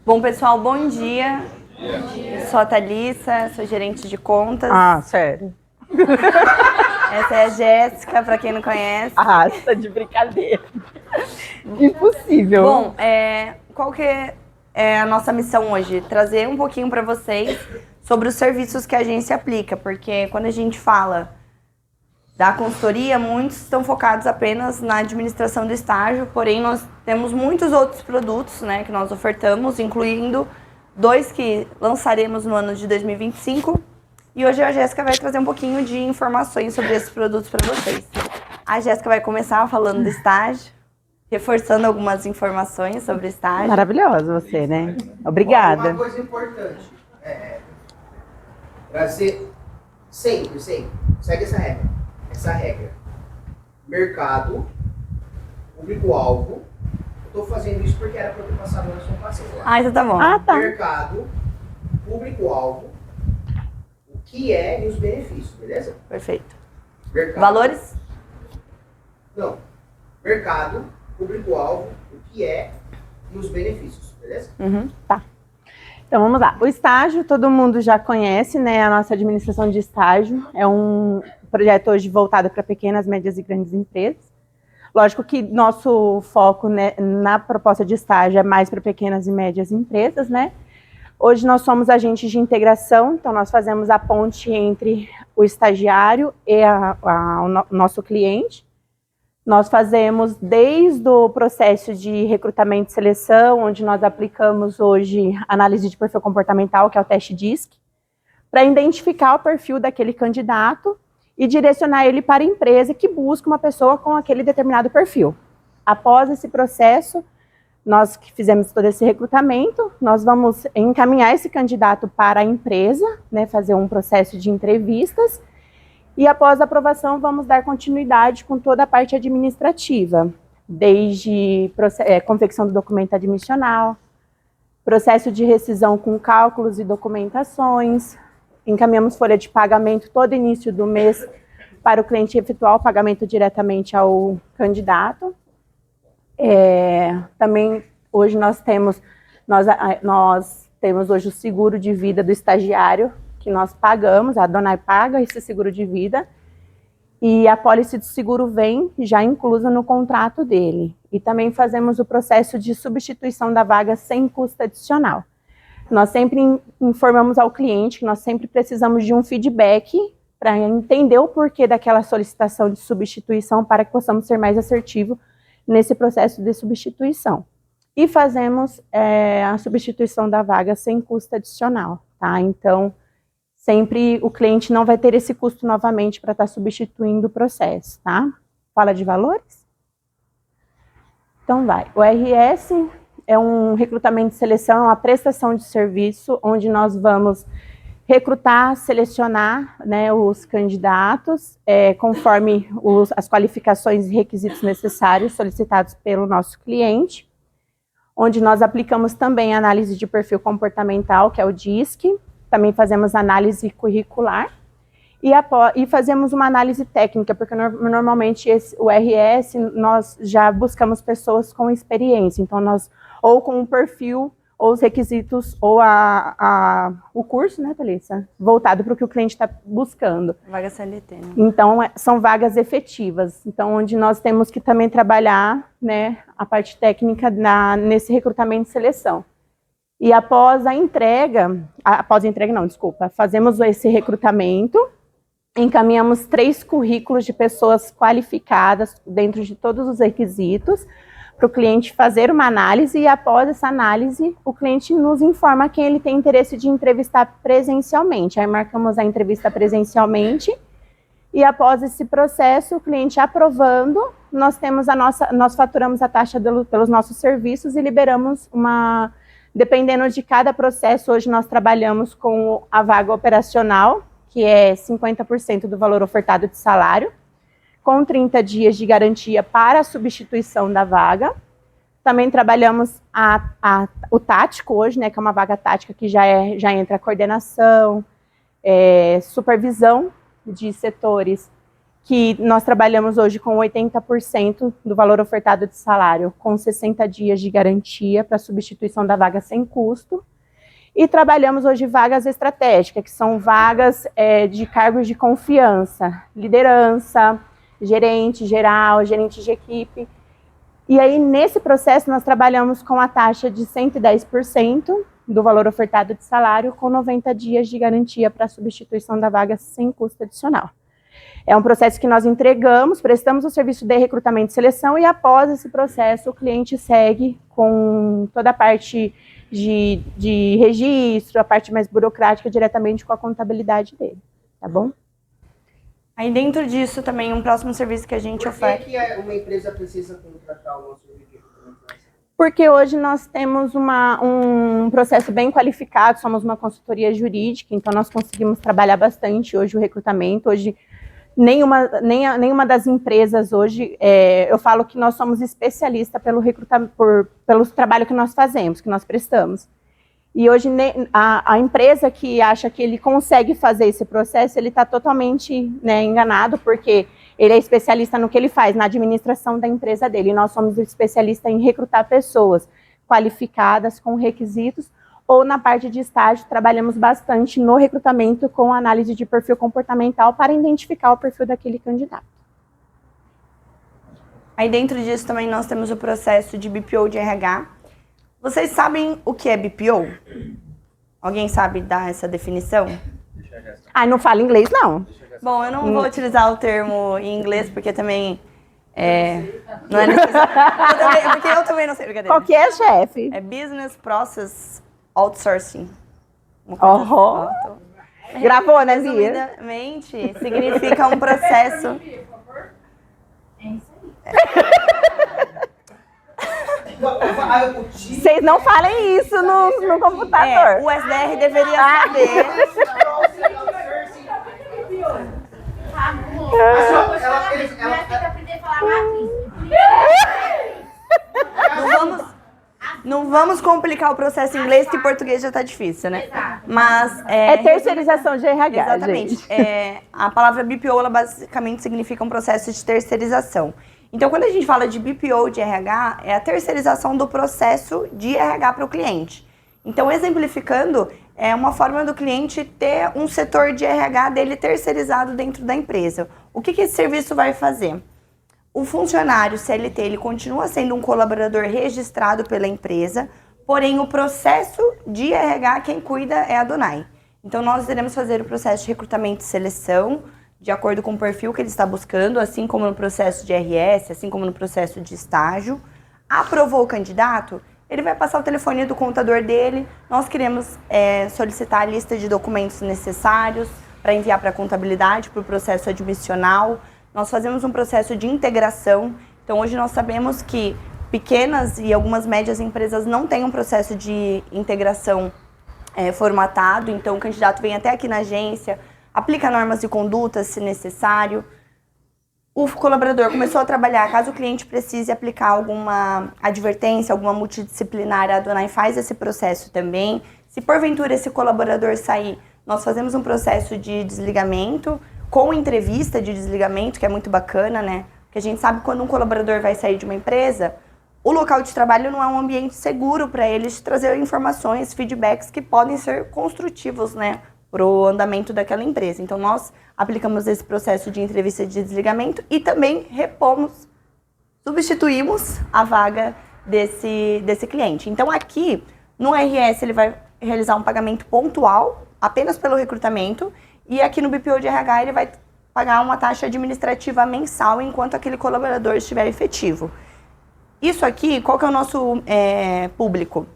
Bom, pessoal, bom dia. Eu sou a Thalissa, sou gerente de contas. Ah, sério? Essa é a Jéssica, para quem não conhece. Ah, você tá de brincadeira. Impossível. Bom, qual que é a nossa missão hoje? Trazer um pouquinho para vocês sobre os serviços que a agência aplica, porque quando a gente fala da consultoria, muitos estão focados apenas na administração do estágio, porém nós temos muitos outros produtos, né, que nós ofertamos, incluindo 2 que lançaremos no ano de 2025. E hoje a Jéssica vai trazer um pouquinho de informações sobre esses produtos para vocês. A Jéssica vai começar falando do estágio, reforçando algumas informações sobre o estágio. Maravilhosa você, né? Obrigada. Uma coisa importante, trazer sempre, segue essa regra. Mercado, público-alvo. Eu tô fazendo isso porque era para eu ter passado na sua passada. Ah, então tá bom. Ah, tá. Mercado, público-alvo, o que é e os benefícios, beleza? Perfeito. Mercado, Valores? Não. Mercado, público-alvo, o que é e os benefícios, beleza? Tá. Então vamos lá. O estágio, todo mundo já conhece, né? A nossa administração de estágio é um projeto hoje voltado para pequenas, médias e grandes empresas. Lógico que nosso foco, né, na proposta de estágio é mais para pequenas e médias empresas, né? Hoje nós somos agentes de integração, então nós fazemos a ponte entre o estagiário e o nosso cliente. Nós fazemos desde o processo de recrutamento e seleção, onde nós aplicamos hoje análise de perfil comportamental, que é o teste DISC, para identificar o perfil daquele candidato e direcionar ele para a empresa que busca uma pessoa com aquele determinado perfil. Após esse processo, nós que fizemos todo esse recrutamento, nós vamos encaminhar esse candidato para a empresa, né, fazer um processo de entrevistas, e após a aprovação vamos dar continuidade com toda a parte administrativa, desde confecção do documento admissional, processo de rescisão com cálculos e documentações, encaminhamos folha de pagamento todo início do mês para o cliente efetuar o pagamento diretamente ao candidato. Também hoje nós temos hoje o seguro de vida do estagiário, que nós pagamos, a Donai paga esse seguro de vida, e a pólice de seguro vem já inclusa no contrato dele. E também fazemos o processo de substituição da vaga sem custo adicional. Nós sempre informamos ao cliente que nós sempre precisamos de um feedback para entender o porquê daquela solicitação de substituição para que possamos ser mais assertivos nesse processo de substituição. E fazemos a substituição da vaga sem custo adicional, tá? Então, sempre o cliente não vai ter esse custo novamente para estar substituindo o processo, tá? Fala de valores? Então vai. O RS é um recrutamento de seleção, é uma prestação de serviço, onde nós vamos recrutar, selecionar, né, os candidatos, conforme as qualificações e requisitos necessários solicitados pelo nosso cliente, onde nós aplicamos também a análise de perfil comportamental, que é o DISC, também fazemos análise curricular, e fazemos uma análise técnica, porque normalmente o RS nós já buscamos pessoas com experiência, então nós ou com o perfil, ou os requisitos, ou o curso, né, Thalissa? Voltado para o que o cliente está buscando. Vaga CLT, né? Então, são vagas efetivas. Então, onde nós temos que também trabalhar, né, a parte técnica nesse recrutamento e seleção. E após a entrega não, desculpa, fazemos esse recrutamento, encaminhamos 3 currículos de pessoas qualificadas dentro de todos os requisitos, para o cliente fazer uma análise, e após essa análise, o cliente nos informa quem ele tem interesse de entrevistar presencialmente. Aí marcamos a entrevista presencialmente, e após esse processo, o cliente aprovando, nós faturamos a taxa pelos nossos serviços e liberamos dependendo de cada processo, hoje nós trabalhamos com a vaga operacional, que é 50% do valor ofertado de salário, com 30 dias de garantia para a substituição da vaga. Também trabalhamos o tático hoje, né, que é uma vaga tática que já entra a coordenação, supervisão de setores que nós trabalhamos hoje com 80% do valor ofertado de salário, com 60 dias de garantia para substituição da vaga sem custo. E trabalhamos hoje vagas estratégicas, que são vagas de cargos de confiança, liderança, gerente geral, gerente de equipe. E aí, nesse processo, nós trabalhamos com a taxa de 110% do valor ofertado de salário, com 90 dias de garantia para substituição da vaga sem custo adicional. É um processo que nós entregamos, prestamos o serviço de recrutamento e seleção, e após esse processo, o cliente segue com toda a parte de registro, a parte mais burocrática, diretamente com a contabilidade dele, tá bom? Aí dentro disso também, um próximo serviço que a gente oferece... Por que uma empresa precisa contratar o nosso serviço de recrutamento? Porque hoje nós temos um processo bem qualificado, somos uma consultoria jurídica, então nós conseguimos trabalhar bastante hoje o recrutamento. Hoje, nenhuma das empresas hoje, eu falo que nós somos especialistas pelo trabalho que nós fazemos, que nós prestamos. E hoje a empresa que acha que ele consegue fazer esse processo, ele está totalmente enganado, porque ele é especialista no que ele faz, na administração da empresa dele. E nós somos especialistas em recrutar pessoas qualificadas, com requisitos, ou na parte de estágio, trabalhamos bastante no recrutamento com análise de perfil comportamental para identificar o perfil daquele candidato. Aí dentro disso também nós temos o processo de BPO de RH. Vocês sabem o que é BPO? Alguém sabe dar essa definição? Ah, não fala inglês, não. Bom, eu não vou utilizar o termo em inglês, porque também não é necessário. Porque eu também não sei, brincadeira. Qual que é, chefe? É Business Process Outsourcing. Gravou, né, Bia? Resumidamente, significa um processo... Vocês não falem isso no computador. O SDR deveria saber. Ela tem que aprender a falar Não vamos complicar o processo em inglês, que português já tá difícil, né? Mas é terceirização de RH, exatamente. Gente. A palavra BPO, ela basicamente significa um processo de terceirização. Então, quando a gente fala de BPO de RH, é a terceirização do processo de RH para o cliente. Então, exemplificando, é uma forma do cliente ter um setor de RH dele terceirizado dentro da empresa. O que esse serviço vai fazer? O funcionário CLT, ele continua sendo um colaborador registrado pela empresa, porém o processo de RH, quem cuida é a Donai. Então, nós iremos fazer o processo de recrutamento e seleção, de acordo com o perfil que ele está buscando, assim como no processo de RS, assim como no processo de estágio. Aprovou o candidato, ele vai passar o telefone do contador dele. Nós queremos solicitar a lista de documentos necessários para enviar para a contabilidade, para o processo admissional. Nós fazemos um processo de integração. Então, hoje nós sabemos que pequenas e algumas médias empresas não têm um processo de integração formatado. Então, o candidato vem até aqui na agência, aplica normas de conduta, se necessário. O colaborador começou a trabalhar, caso o cliente precise aplicar alguma advertência, alguma multidisciplinar, a Donai faz esse processo também. Se porventura esse colaborador sair, nós fazemos um processo de desligamento, com entrevista de desligamento, que é muito bacana, né? Porque a gente sabe que quando um colaborador vai sair de uma empresa, o local de trabalho não é um ambiente seguro para eles trazer informações, feedbacks que podem ser construtivos, né, para o andamento daquela empresa. Então, nós aplicamos esse processo de entrevista de desligamento e também substituímos a vaga desse cliente. Então, aqui, no RS, ele vai realizar um pagamento pontual, apenas pelo recrutamento, e aqui no BPO de RH, ele vai pagar uma taxa administrativa mensal enquanto aquele colaborador estiver efetivo. Isso aqui, qual que é o nosso público?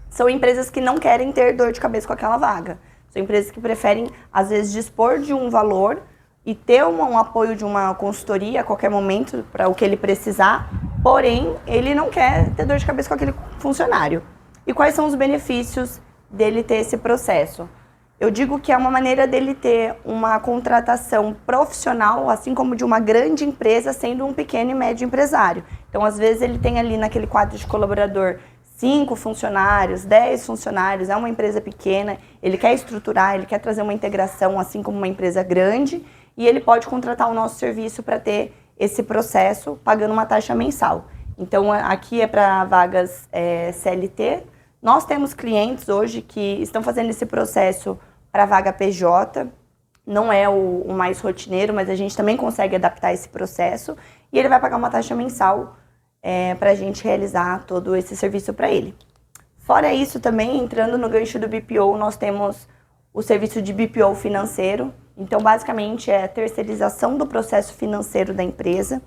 São empresas que não querem ter dor de cabeça com aquela vaga. São empresas que preferem, às vezes, dispor de um valor e ter um apoio de uma consultoria a qualquer momento para o que ele precisar, porém, ele não quer ter dor de cabeça com aquele funcionário. E quais são os benefícios dele ter esse processo? Eu digo que é uma maneira dele ter uma contratação profissional, assim como de uma grande empresa, sendo um pequeno e médio empresário. Então, às vezes, ele tem ali naquele quadro de colaborador 5 funcionários, 10 funcionários, é uma empresa pequena, ele quer estruturar, ele quer trazer uma integração, assim como uma empresa grande, e ele pode contratar o nosso serviço para ter esse processo pagando uma taxa mensal. Então, aqui é para vagas CLT. Nós temos clientes hoje que estão fazendo esse processo para vaga PJ, não é o mais rotineiro, mas a gente também consegue adaptar esse processo e ele vai pagar uma taxa mensal para a gente realizar todo esse serviço para ele. Fora isso também, entrando no gancho do BPO, nós temos o serviço de BPO financeiro. Então, basicamente, é a terceirização do processo financeiro da empresa.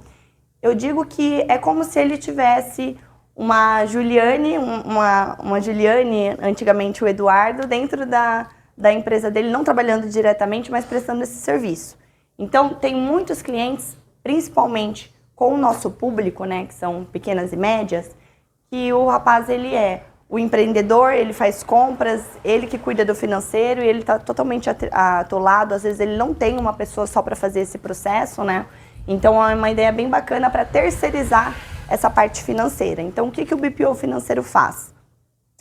Eu digo que é como se ele tivesse uma Juliane, uma Juliane, antigamente o Eduardo, dentro da empresa dele, não trabalhando diretamente, mas prestando esse serviço. Então, tem muitos clientes, principalmente com o nosso público, né, que são pequenas e médias, que o rapaz, ele é o empreendedor, ele faz compras, ele que cuida do financeiro e ele está totalmente atolado. Às vezes ele não tem uma pessoa só para fazer esse processo, né? Então é uma ideia bem bacana para terceirizar essa parte financeira. Então o que o BPO financeiro faz?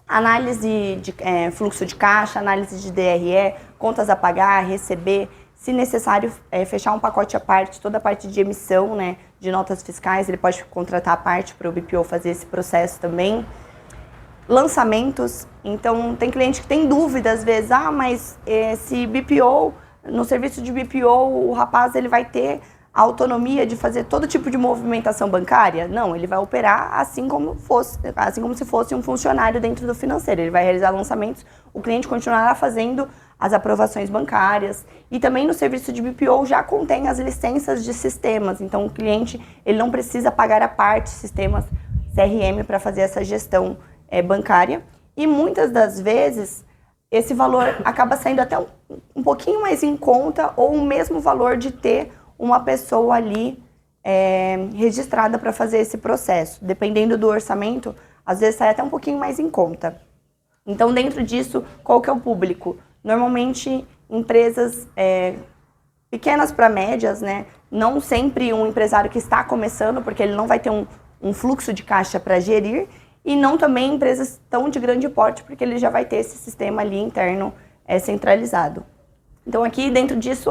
Análise de fluxo de caixa, análise de DRE, contas a pagar, receber, se necessário fechar um pacote à parte, toda a parte de emissão, né, de notas fiscais, ele pode contratar a parte para o BPO fazer esse processo também. Lançamentos, então tem cliente que tem dúvida às vezes, mas esse BPO, no serviço de BPO, o rapaz ele vai ter a autonomia de fazer todo tipo de movimentação bancária? Não, ele vai operar assim como se fosse um funcionário dentro do financeiro. Ele vai realizar lançamentos, o cliente continuará fazendo as aprovações bancárias e também no serviço de BPO já contém as licenças de sistemas, então o cliente ele não precisa pagar a parte sistemas CRM para fazer essa gestão bancária, e muitas das vezes esse valor acaba saindo até um pouquinho mais em conta ou o mesmo valor de ter uma pessoa ali registrada para fazer esse processo. Dependendo do orçamento, às vezes sai até um pouquinho mais em conta. Então, dentro disso, qual que é o público? Normalmente, empresas pequenas para médias, né? Não sempre um empresário que está começando, porque ele não vai ter um fluxo de caixa para gerir, e não também empresas tão de grande porte, porque ele já vai ter esse sistema ali interno centralizado. Então aqui dentro disso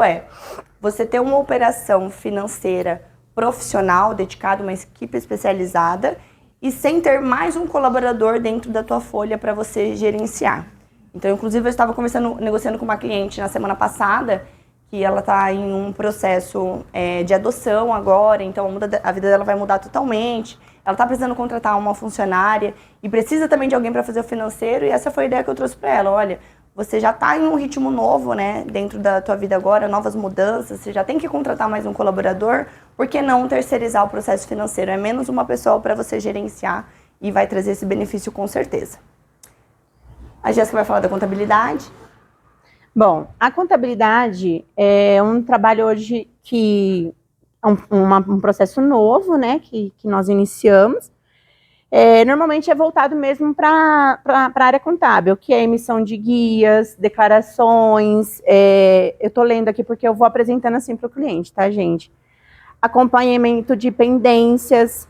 você ter uma operação financeira profissional, dedicada a uma equipe especializada, e sem ter mais um colaborador dentro da tua folha para você gerenciar. Então, inclusive, eu estava negociando com uma cliente na semana passada, que ela está em um processo de adoção agora, então a vida dela vai mudar totalmente. Ela está precisando contratar uma funcionária e precisa também de alguém para fazer o financeiro, e essa foi a ideia que eu trouxe para ela. Olha, você já está em um ritmo novo, né, dentro da tua vida agora, novas mudanças, você já tem que contratar mais um colaborador, por que não terceirizar o processo financeiro? É menos uma pessoa para você gerenciar e vai trazer esse benefício com certeza. A Jéssica vai falar da contabilidade. Bom, a contabilidade é um trabalho hoje que é um processo novo, né, que nós iniciamos. Normalmente é voltado mesmo para a área contábil, que é emissão de guias, declarações. Eu estou lendo aqui porque eu vou apresentando assim para o cliente, tá, gente? Acompanhamento de pendências,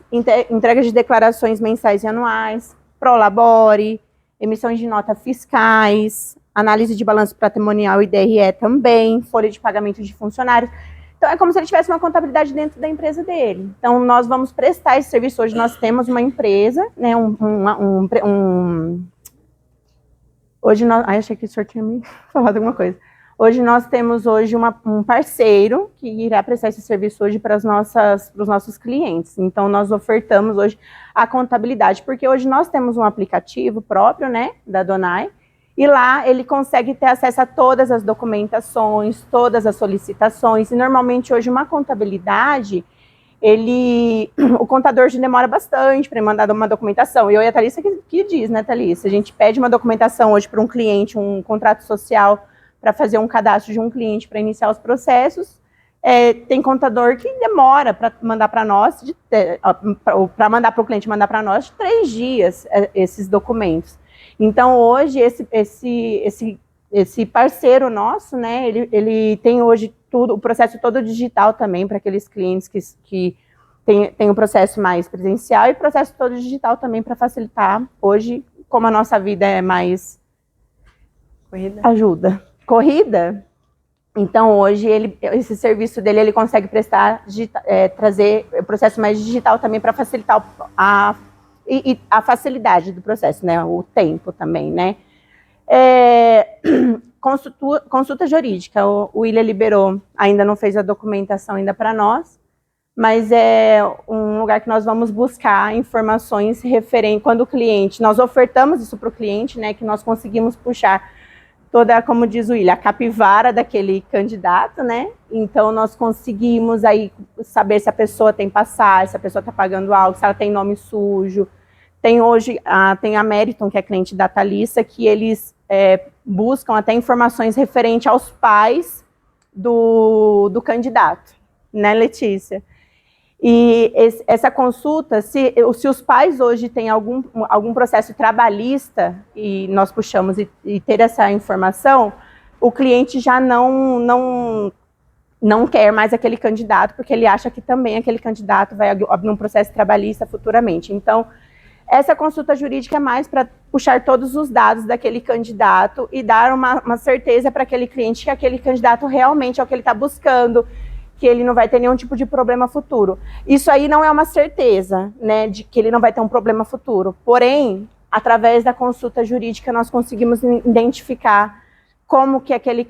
entrega de declarações mensais e anuais, prolabore, emissão de notas fiscais, análise de balanço patrimonial e DRE também, folha de pagamento de funcionários. Então, é como se ele tivesse uma contabilidade dentro da empresa dele. Então, nós vamos prestar esse serviço. Hoje nós temos uma empresa, né, hoje nós... achei que o senhor tinha me falado alguma coisa. Hoje nós temos um parceiro que irá prestar esse serviço hoje para os nossos clientes. Então, nós ofertamos hoje a contabilidade, porque hoje nós temos um aplicativo próprio, né, da Donai, e lá ele consegue ter acesso a todas as documentações, todas as solicitações. E normalmente hoje uma contabilidade, o contador demora bastante para mandar uma documentação. E eu e a Thalissa que diz, né, Thalissa? A gente pede uma documentação hoje para um cliente, um contrato social, para fazer um cadastro de um cliente para iniciar os processos. Tem contador que demora para mandar para nós, para mandar para o cliente mandar para nós, de 3 dias esses documentos. Então, hoje, esse parceiro nosso, né, ele tem hoje o processo todo digital também, para aqueles clientes que tem o processo mais presencial, e o processo todo digital também para facilitar, hoje, como a nossa vida é mais... Corrida. Ajuda. Corrida? Então, hoje, esse serviço dele, ele consegue prestar, trazer o processo mais digital também para facilitar a facilidade do processo, né? O tempo também, né? Consulta jurídica, o William liberou, ainda não fez a documentação ainda para nós, mas é um lugar que nós vamos buscar informações referentes, quando o cliente, nós ofertamos isso para o cliente, né? Que nós conseguimos puxar toda, como diz o William, a capivara daquele candidato, né? Então, nós conseguimos aí saber se a pessoa tem passagem, se a pessoa está pagando algo, se ela tem nome sujo. Tem hoje, tem a Meriton, que é cliente da Thalissa, que eles buscam até informações referentes aos pais do candidato, né, Letícia? E essa consulta, se os pais hoje têm algum processo trabalhista, e nós puxamos e ter essa informação, o cliente já não quer mais aquele candidato, porque ele acha que também aquele candidato vai abrir um processo trabalhista futuramente. Então, essa consulta jurídica é mais para puxar todos os dados daquele candidato e dar uma certeza para aquele cliente que aquele candidato realmente é o que ele está buscando, que ele não vai ter nenhum tipo de problema futuro. Isso aí não é uma certeza, né, de que ele não vai ter um problema futuro. Porém, através da consulta jurídica, nós conseguimos identificar como que aquele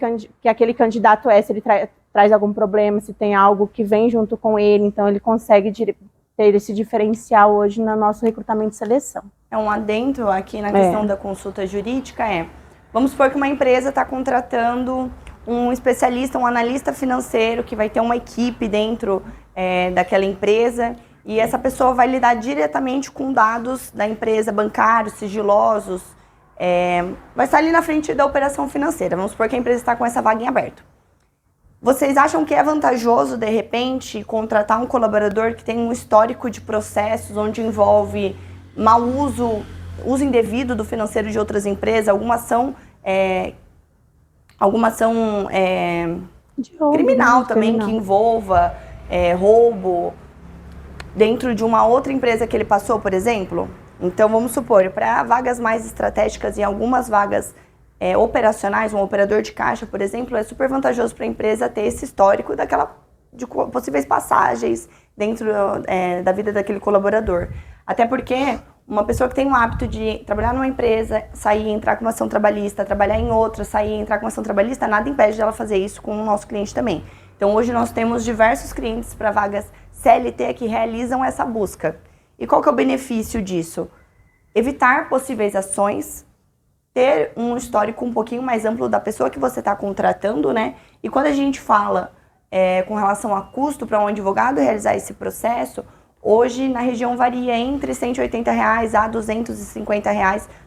candidato se ele traz algum problema, se tem algo que vem junto com ele, então ele consegue ter esse diferencial hoje no nosso recrutamento e seleção. É um adendo aqui na questão da consulta jurídica, vamos supor que uma empresa está contratando um especialista, um analista financeiro, que vai ter uma equipe dentro daquela empresa, e essa pessoa vai lidar diretamente com dados da empresa, bancários, sigilosos, vai estar ali na frente da operação financeira. Vamos supor que a empresa está com essa vaga em aberto. Vocês acham que é vantajoso, de repente, contratar um colaborador que tem um histórico de processos onde envolve mau uso indevido do financeiro de outras empresas, alguma ação criminal também, que envolva roubo dentro de uma outra empresa que ele passou, por exemplo? Então, vamos supor, para vagas mais estratégicas e algumas vagas operacionais, um operador de caixa, por exemplo, é super vantajoso para a empresa ter esse histórico de possíveis passagens dentro da vida daquele colaborador. Até porque uma pessoa que tem o hábito de trabalhar numa empresa, sair, entrar com uma ação trabalhista, trabalhar em outra, sair, entrar com uma ação trabalhista, nada impede dela fazer isso com o nosso cliente também. Então, hoje nós temos diversos clientes para vagas CLT que realizam essa busca. E qual que é o benefício disso? Evitar possíveis ações, ter um histórico um pouquinho mais amplo da pessoa que você está contratando, né? E quando a gente fala com relação a custo para um advogado realizar esse processo, hoje na região varia entre R$ 180 a R$ 250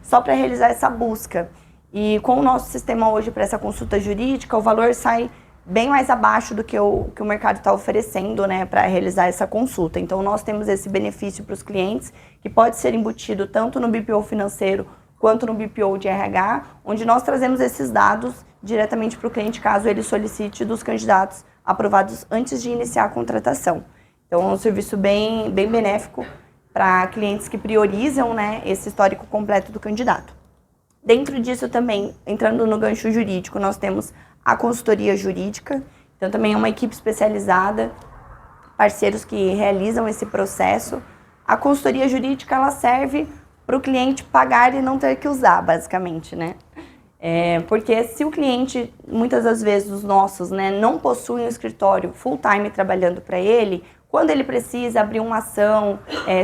só para realizar essa busca. E com o nosso sistema hoje para essa consulta jurídica, o valor sai bem mais abaixo do que o mercado está oferecendo, né, para realizar essa consulta. Então nós temos esse benefício para os clientes, que pode ser embutido tanto no BPO financeiro quanto no BPO de RH, onde nós trazemos esses dados diretamente para o cliente, caso ele solicite dos candidatos aprovados antes de iniciar a contratação. Então, é um serviço bem benéfico para clientes que priorizam, né, esse histórico completo do candidato. Dentro disso também, entrando no gancho jurídico, nós temos a consultoria jurídica. Então, também é uma equipe especializada, parceiros que realizam esse processo. A consultoria jurídica, ela serve para o cliente pagar e não ter que usar, basicamente, né? Porque se o cliente, muitas das vezes os nossos, né, não possuem um escritório full-time trabalhando para ele, quando ele precisa abrir uma ação,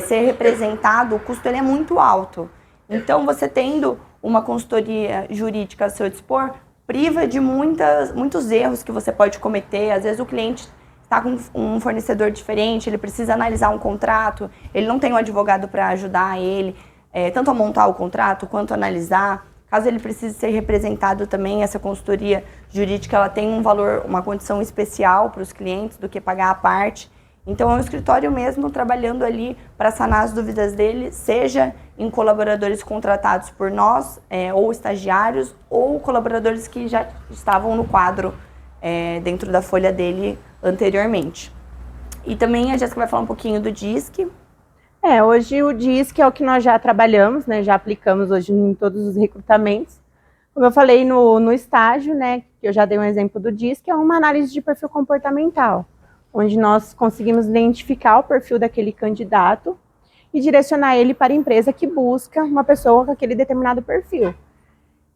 ser representado, o custo ele é muito alto. Então, você tendo uma consultoria jurídica a seu dispor, priva de muitos erros que você pode cometer. Às vezes o cliente está com um fornecedor diferente, ele precisa analisar um contrato, ele não tem um advogado para ajudar ele, tanto a montar o contrato quanto a analisar. Caso ele precise ser representado também, essa consultoria jurídica ela tem um valor, uma condição especial para os clientes do que pagar à parte. Então é um escritório mesmo trabalhando ali para sanar as dúvidas dele, seja em colaboradores contratados por nós, ou estagiários, ou colaboradores que já estavam no quadro dentro da folha dele anteriormente. E também a Jéssica vai falar um pouquinho do DISC. Hoje o DISC é o que nós já trabalhamos, né? Já aplicamos hoje em todos os recrutamentos. Como eu falei no estágio, né, que eu já dei um exemplo do DISC, é uma análise de perfil comportamental, onde nós conseguimos identificar o perfil daquele candidato e direcionar ele para a empresa que busca uma pessoa com aquele determinado perfil.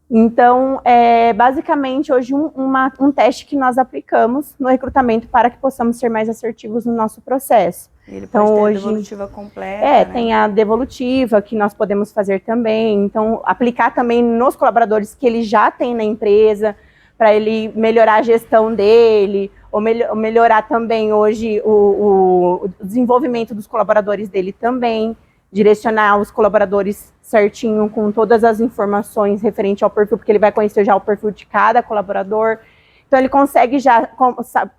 Então, basicamente, hoje um teste que nós aplicamos no recrutamento para que possamos ser mais assertivos no nosso processo. Ele então, pode ter hoje, a devolutiva completa, né? Tem a devolutiva que nós podemos fazer também. Então, aplicar também nos colaboradores que ele já tem na empresa, para ele melhorar a gestão dele, ou melhorar também hoje o desenvolvimento dos colaboradores dele também, direcionar os colaboradores certinho com todas as informações referente ao perfil, porque ele vai conhecer já o perfil de cada colaborador. Então, ele consegue já,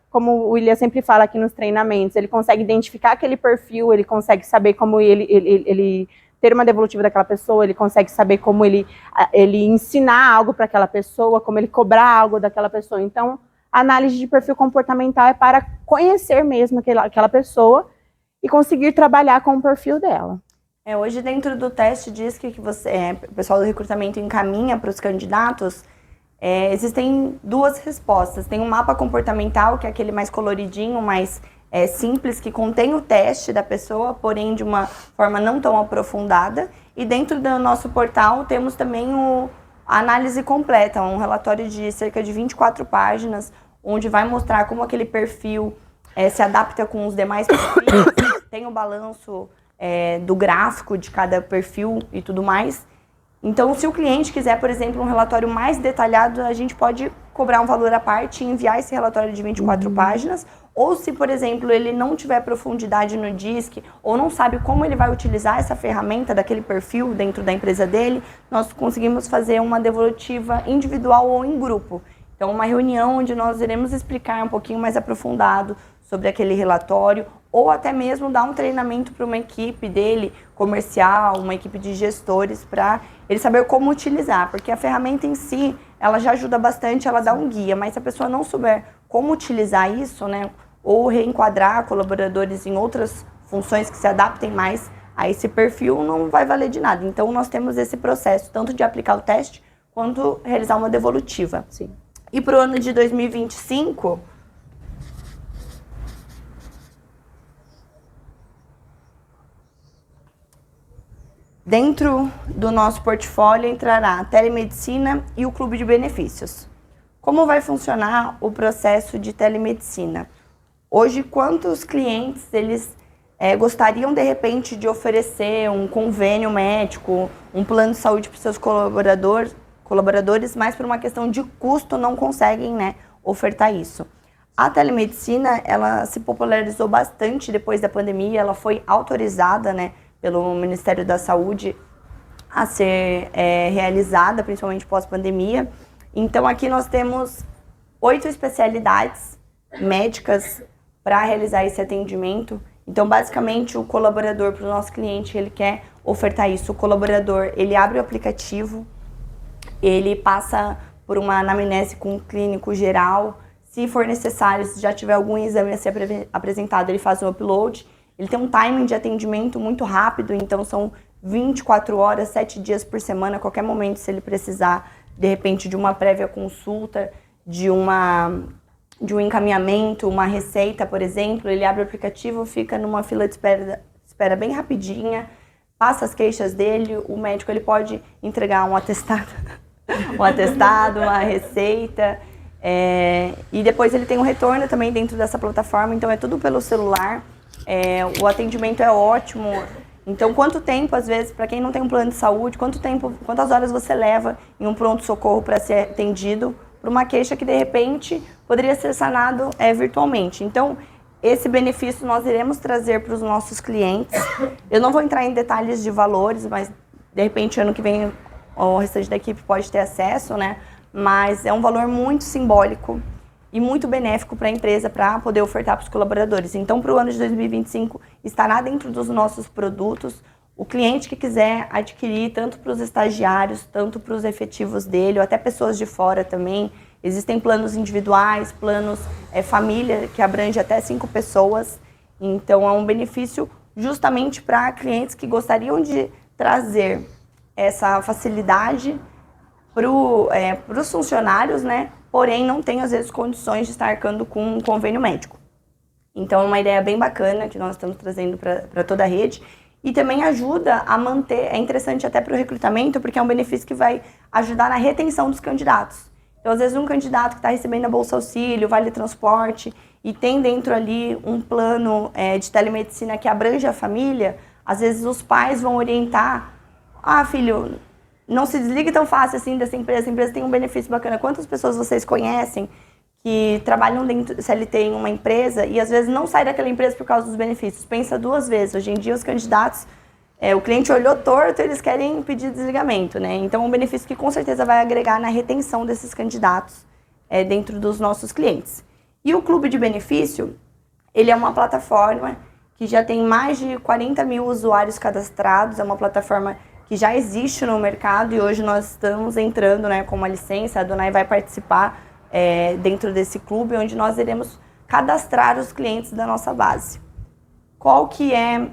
como o William sempre fala aqui nos treinamentos, ele consegue identificar aquele perfil, ele consegue saber como ele ter uma devolutiva daquela pessoa, ele consegue saber como ele ensinar algo para aquela pessoa, como ele cobrar algo daquela pessoa. Então, a análise de perfil comportamental é para conhecer mesmo aquela pessoa e conseguir trabalhar com o perfil dela. Hoje, dentro do teste diz que o pessoal do recrutamento encaminha para os candidatos, existem duas respostas. Tem um mapa comportamental, que é aquele mais coloridinho, mais simples, que contém o teste da pessoa, porém de uma forma não tão aprofundada. E dentro do nosso portal temos também a análise completa, um relatório de cerca de 24 páginas, onde vai mostrar como aquele perfil se adapta com os demais perfis, tem o balanço do gráfico de cada perfil e tudo mais. Então, se o cliente quiser, por exemplo, um relatório mais detalhado, a gente pode cobrar um valor à parte e enviar esse relatório de 24 páginas. Ou se, por exemplo, ele não tiver profundidade no DISC ou não sabe como ele vai utilizar essa ferramenta daquele perfil dentro da empresa dele, nós conseguimos fazer uma devolutiva individual ou em grupo. Então, uma reunião onde nós iremos explicar um pouquinho mais aprofundado sobre aquele relatório, ou até mesmo dar um treinamento para uma equipe dele, comercial, uma equipe de gestores, para ele saber como utilizar, porque a ferramenta em si, ela já ajuda bastante, ela dá um guia, mas se a pessoa não souber como utilizar isso, né, ou reenquadrar colaboradores em outras funções que se adaptem mais a esse perfil, não vai valer de nada. Então, nós temos esse processo, tanto de aplicar o teste, quanto realizar uma devolutiva. Sim. E para o ano de 2025... dentro do nosso portfólio entrará a telemedicina e o clube de benefícios. Como vai funcionar o processo de telemedicina? Hoje, quantos clientes eles gostariam de repente de oferecer um convênio médico, um plano de saúde para os seus colaboradores, mas por uma questão de custo não conseguem, né, ofertar isso. A telemedicina, ela se popularizou bastante depois da pandemia, ela foi autorizada, né, pelo Ministério da Saúde a ser realizada, principalmente pós-pandemia. Então, aqui nós temos 8 especialidades médicas para realizar esse atendimento. Então, basicamente, o colaborador, para o nosso cliente, ele quer ofertar isso. O colaborador, ele abre o aplicativo, ele passa por uma anamnese com o clínico geral. Se for necessário, se já tiver algum exame a ser apresentado, ele faz o upload. Ele tem um timing de atendimento muito rápido, então são 24 horas, 7 dias por semana, a qualquer momento, se ele precisar, de repente, de uma prévia consulta, de um encaminhamento, uma receita, por exemplo, ele abre o aplicativo, fica numa fila de espera bem rapidinha, passa as queixas dele, o médico ele pode entregar um atestado, uma receita, e depois ele tem um retorno também dentro dessa plataforma, então é tudo pelo celular. O atendimento é ótimo. Então, quanto tempo, às vezes, para quem não tem um plano de saúde, quantas horas você leva em um pronto-socorro para ser atendido por uma queixa que, de repente, poderia ser sanado virtualmente. Então, esse benefício nós iremos trazer para os nossos clientes. Eu não vou entrar em detalhes de valores, mas, de repente, ano que vem, o restante da equipe pode ter acesso, né? Mas é um valor muito simbólico e muito benéfico para a empresa para poder ofertar para os colaboradores. Então, para o ano de 2025, estará dentro dos nossos produtos. O cliente que quiser adquirir, tanto para os estagiários, tanto para os efetivos dele, ou até pessoas de fora também. Existem planos individuais, planos família, que abrange até 5 pessoas. Então, é um benefício justamente para clientes que gostariam de trazer essa facilidade para os funcionários, né? Porém, não tem, às vezes, condições de estar arcando com um convênio médico. Então, é uma ideia bem bacana que nós estamos trazendo para toda a rede. E também ajuda a manter, é interessante até para o recrutamento, porque é um benefício que vai ajudar na retenção dos candidatos. Então, às vezes, um candidato que está recebendo a Bolsa Auxílio, Vale Transporte, e tem dentro ali um plano de telemedicina que abrange a família, às vezes os pais vão orientar, filho, não se desligue tão fácil assim dessa empresa, a empresa tem um benefício bacana. Quantas pessoas vocês conhecem que trabalham dentro CLT em uma empresa e às vezes não sai daquela empresa por causa dos benefícios? Pensa duas vezes. Hoje em dia os candidatos, o cliente olhou torto, eles querem pedir desligamento, né? Então é um benefício que com certeza vai agregar na retenção desses candidatos dentro dos nossos clientes. E o Clube de Benefício, ele é uma plataforma que já tem mais de 40 mil usuários cadastrados, é uma plataforma que já existe no mercado e hoje nós estamos entrando, né, com uma licença, a Donai vai participar dentro desse clube, onde nós iremos cadastrar os clientes da nossa base. Qual que é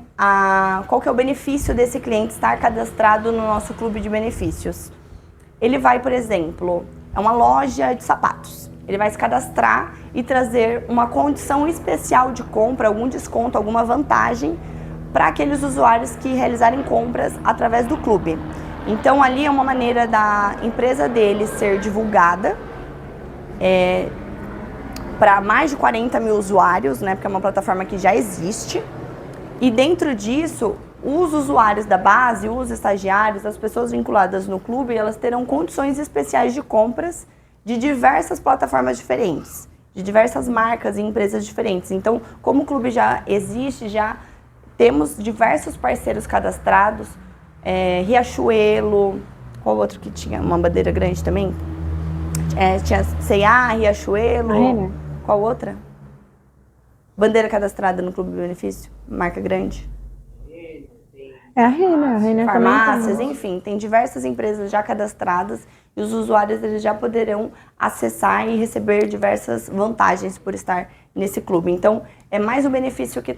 o benefício desse cliente estar cadastrado no nosso clube de benefícios? Ele vai, por exemplo, é uma loja de sapatos. Ele vai se cadastrar e trazer uma condição especial de compra, algum desconto, alguma vantagem para aqueles usuários que realizarem compras através do clube. Então, ali é uma maneira da empresa dele ser divulgada para mais de 40 mil usuários, né, porque é uma plataforma que já existe. E dentro disso, os usuários da base, os estagiários, as pessoas vinculadas no clube, elas terão condições especiais de compras de diversas plataformas diferentes, de diversas marcas e empresas diferentes. Então, como o clube já existe, já temos diversos parceiros cadastrados, Riachuelo, qual outro que tinha uma bandeira grande também? Tinha C&A, Riachuelo, Renner. Qual outra? Bandeira cadastrada no Clube de Benefício, marca grande. É a Renner Farmácias, também. enfim, tem diversas empresas já cadastradas e os usuários eles já poderão acessar e receber diversas vantagens por estar nesse clube. Então, é mais um benefício que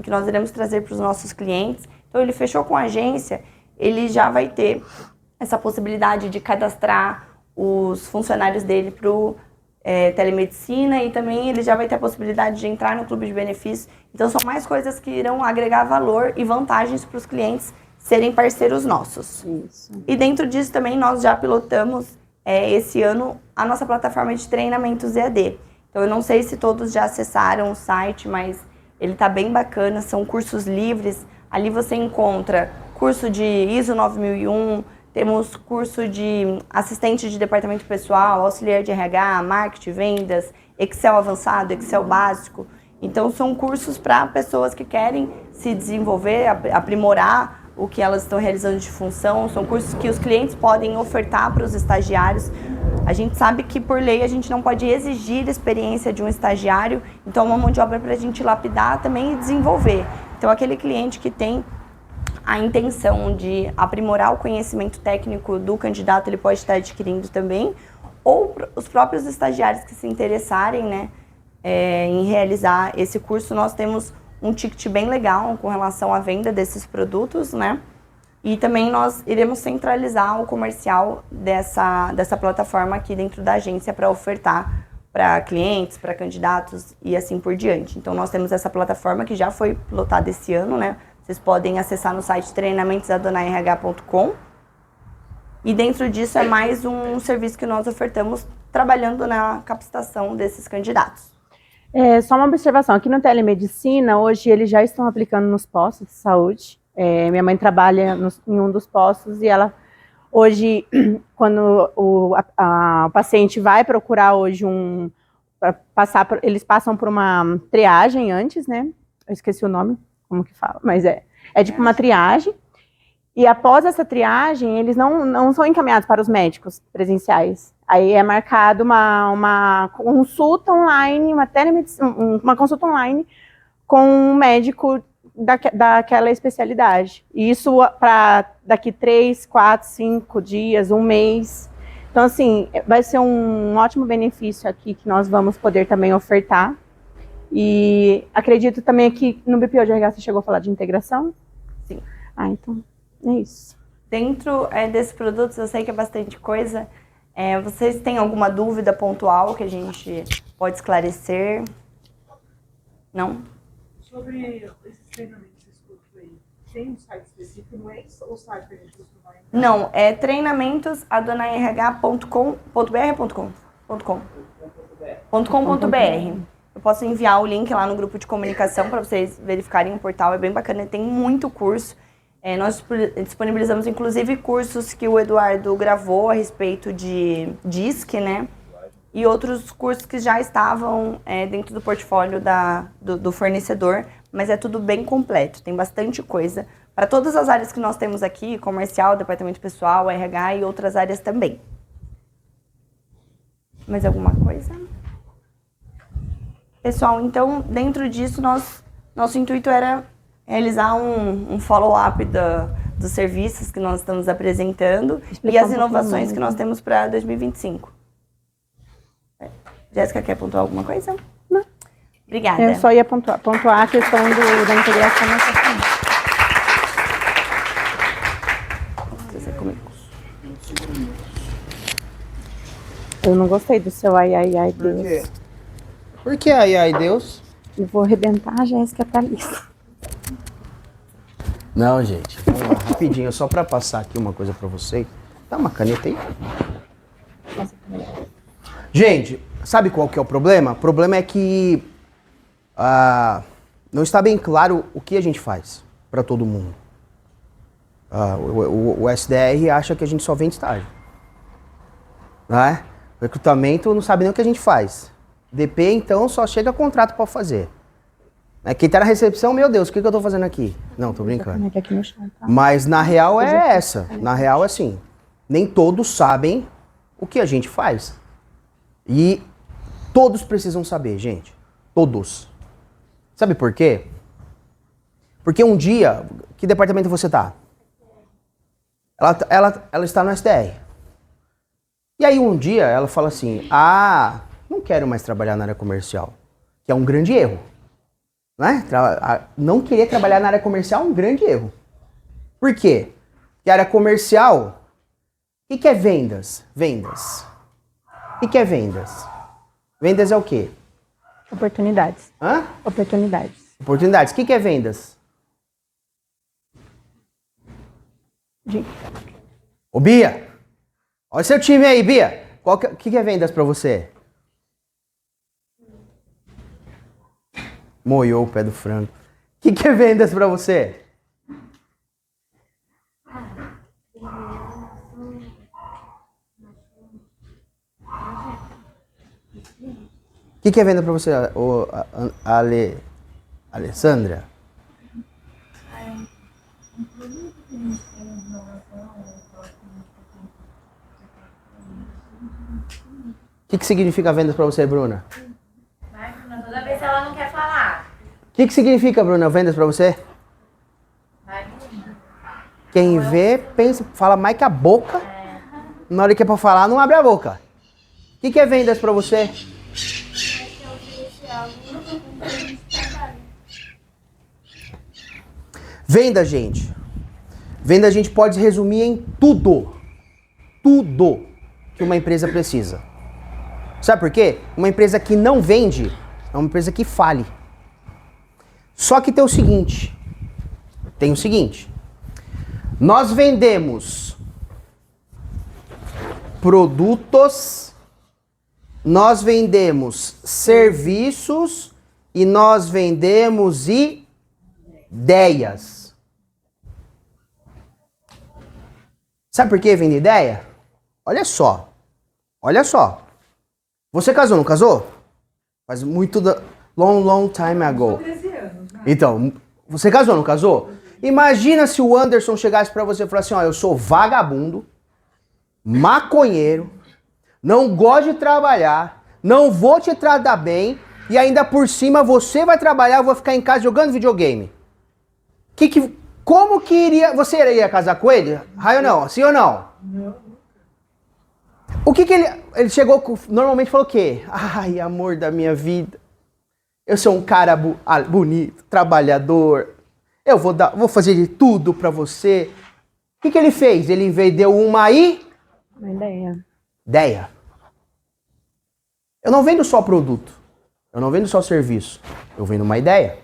nós iremos trazer para os nossos clientes. Então, ele fechou com a agência, ele já vai ter essa possibilidade de cadastrar os funcionários dele para o telemedicina e também ele já vai ter a possibilidade de entrar no clube de benefícios. Então, são mais coisas que irão agregar valor e vantagens para os clientes serem parceiros nossos. Isso. E dentro disso também nós já pilotamos esse ano a nossa plataforma de treinamentos EAD. Então, eu não sei se todos já acessaram o site, mas ele está bem bacana, são cursos livres. Ali você encontra curso de ISO 9001, temos curso de assistente de departamento pessoal, auxiliar de RH, marketing, vendas, Excel avançado, Excel básico. Então, são cursos para pessoas que querem se desenvolver, aprimorar o que elas estão realizando de função. São cursos que os clientes podem ofertar para os estagiários. A gente sabe que, por lei, a gente não pode exigir experiência de um estagiário, então é uma mão de obra para a gente lapidar também e desenvolver. Então, aquele cliente que tem a intenção de aprimorar o conhecimento técnico do candidato, ele pode estar adquirindo também, ou os próprios estagiários que se interessarem, né, em realizar esse curso. Nós temos um ticket bem legal com relação à venda desses produtos, né? E também nós iremos centralizar o comercial dessa plataforma aqui dentro da agência para ofertar para clientes, para candidatos e assim por diante. Então, nós temos essa plataforma que já foi pilotada esse ano, né? Vocês podem acessar no site treinamentosadonai.rh.com. E dentro disso é mais um serviço que nós ofertamos trabalhando na capacitação desses candidatos. Só uma observação, aqui no telemedicina, hoje eles já estão aplicando nos postos de saúde. Minha mãe trabalha em um dos postos e ela, hoje, quando o paciente vai procurar hoje eles passam por uma triagem antes, né? Eu esqueci o nome, como que fala, mas é tipo uma triagem. E após essa triagem, eles não são encaminhados para os médicos presenciais. Aí é marcado uma consulta online, uma consulta online com um médico daquela especialidade. E isso para daqui 3, 4, 5 dias, um mês. Então, assim, vai ser um ótimo benefício aqui que nós vamos poder também ofertar. E acredito também que no BPO de RH você chegou a falar de integração? Sim. Então, é isso. Dentro desses produtos, eu sei que é bastante coisa. Vocês têm alguma dúvida pontual que a gente pode esclarecer? Não? Sobre esses treinamentos que você aí, tem um site específico, não é o site que a gente costuma entrar? Não, é treinamentos.adonai.rh.com.br. Eu posso enviar o link lá no grupo de comunicação para vocês verificarem o portal, é bem bacana, tem muito curso. Nós disponibilizamos, inclusive, cursos que o Eduardo gravou a respeito de DISC, né? E outros cursos que já estavam dentro do portfólio do fornecedor, mas é tudo bem completo, tem bastante coisa. Para todas as áreas que nós temos aqui, comercial, departamento pessoal, RH e outras áreas também. Mais alguma coisa? Pessoal, então, dentro disso, nosso intuito era realizar um follow-up dos serviços que nós estamos apresentando e as inovações que nós temos para 2025. Jéssica, quer pontuar alguma coisa? Não. Obrigada. Eu só ia pontuar a questão da integração na sessão. Eu não gostei do seu ai, Deus. Por quê? Por que ai, Deus? Eu vou arrebentar a Jéssica Thalissa. Não, gente. Vamos lá, rapidinho, só pra passar aqui uma coisa pra vocês. Dá uma caneta aí. Gente, sabe qual que é o problema? O problema é que não está bem claro o que a gente faz pra todo mundo. O SDR acha que a gente só vende estágio. Não é? O recrutamento não sabe nem o que a gente faz. DP, então, só chega contrato pra fazer. Quem tá na recepção, meu Deus, o que eu tô fazendo aqui? Não, tô brincando. Mas na real é essa. Na real é assim. Nem todos sabem o que a gente faz. E todos precisam saber, gente. Todos. Sabe por quê? Porque um dia, que departamento você tá? Ela está no SDR. E aí um dia ela fala assim, não quero mais trabalhar na área comercial. Que é um grande erro. Né? Não querer trabalhar na área comercial é um grande erro. Por quê? Porque a área comercial, o que é vendas? Vendas. O que é vendas? Vendas é o quê? Oportunidades. Hã? Oportunidades. Oportunidades. O que é vendas? Ô Bia, olha seu time aí, Bia. O que é vendas pra você? Moiou o pé do frango. O que é vendas pra você? O que é venda pra você, Alessandra? O que significa vendas pra você, Bruna? Vai, Bruna, toda vez ela não quer falar. O que significa, Bruna, vendas pra você? Vai, Bruna. Quem vê, pensa, fala mais que a boca. Na hora que é pra falar, não abre a boca. O que é vendas pra você? Venda, gente. Venda a gente pode resumir em tudo. Tudo que uma empresa precisa. Sabe por quê? Uma empresa que não vende é uma empresa que fale. Só que tem o seguinte. Nós vendemos produtos, nós vendemos serviços e nós vendemos ideias. Sabe por que vende ideia? Olha só. Você casou, não casou? Faz muito long time ago. 13 anos, né? Então, você casou, não casou? Imagina se o Anderson chegasse pra você e falasse assim, ó, eu sou vagabundo, maconheiro, não gosto de trabalhar, não vou te tratar bem e ainda por cima você vai trabalhar, eu vou ficar em casa jogando videogame. Como que iria... Você iria casar com ele? Raio não, sim ou não? Não. O que ele chegou, normalmente falou o quê? Ai, amor da minha vida, eu sou um cara bonito, trabalhador, eu vou fazer de tudo pra você. O que ele fez? Ele vendeu uma Uma ideia. ideia. Eu não vendo só produto. Eu não vendo só serviço. Eu vendo uma ideia.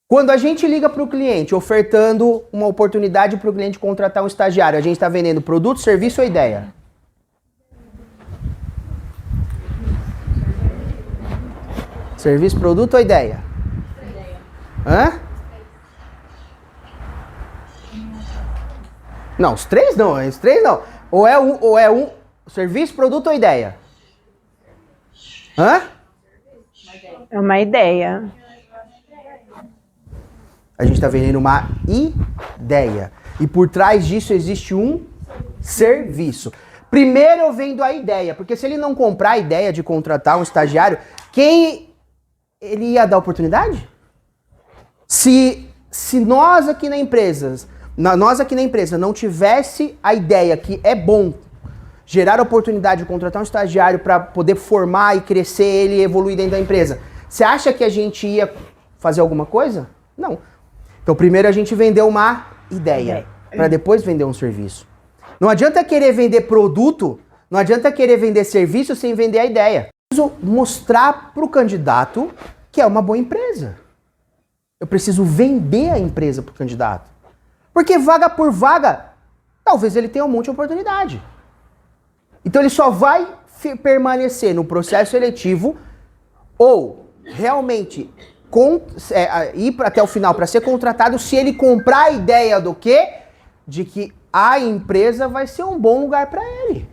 Quando a gente liga para o cliente ofertando uma oportunidade para o cliente contratar um estagiário, a gente está vendendo produto, serviço ou ideia? Serviço, produto ou ideia? Hã? Não, os três não. Ou é um serviço, produto ou ideia? Hã? É uma ideia. A gente está vendendo uma ideia. E por trás disso existe um serviço. Primeiro eu vendo a ideia, porque se ele não comprar a ideia de contratar um estagiário, quem ele ia dar oportunidade? Se nós aqui na empresa não tivesse a ideia que é bom gerar oportunidade de contratar um estagiário para poder formar e crescer ele e evoluir dentro da empresa, você acha que a gente ia fazer alguma coisa? Não. Então primeiro a gente vendeu uma ideia, para depois vender um serviço. Não adianta querer vender produto, não adianta querer vender serviço sem vender a ideia. Eu preciso mostrar para o candidato que é uma boa empresa. Eu preciso vender a empresa para o candidato. Porque vaga por vaga, talvez ele tenha um monte de oportunidade. Então ele só vai permanecer no processo seletivo ou realmente ir até o final para ser contratado se ele comprar a ideia do quê? De que a empresa vai ser um bom lugar para ele.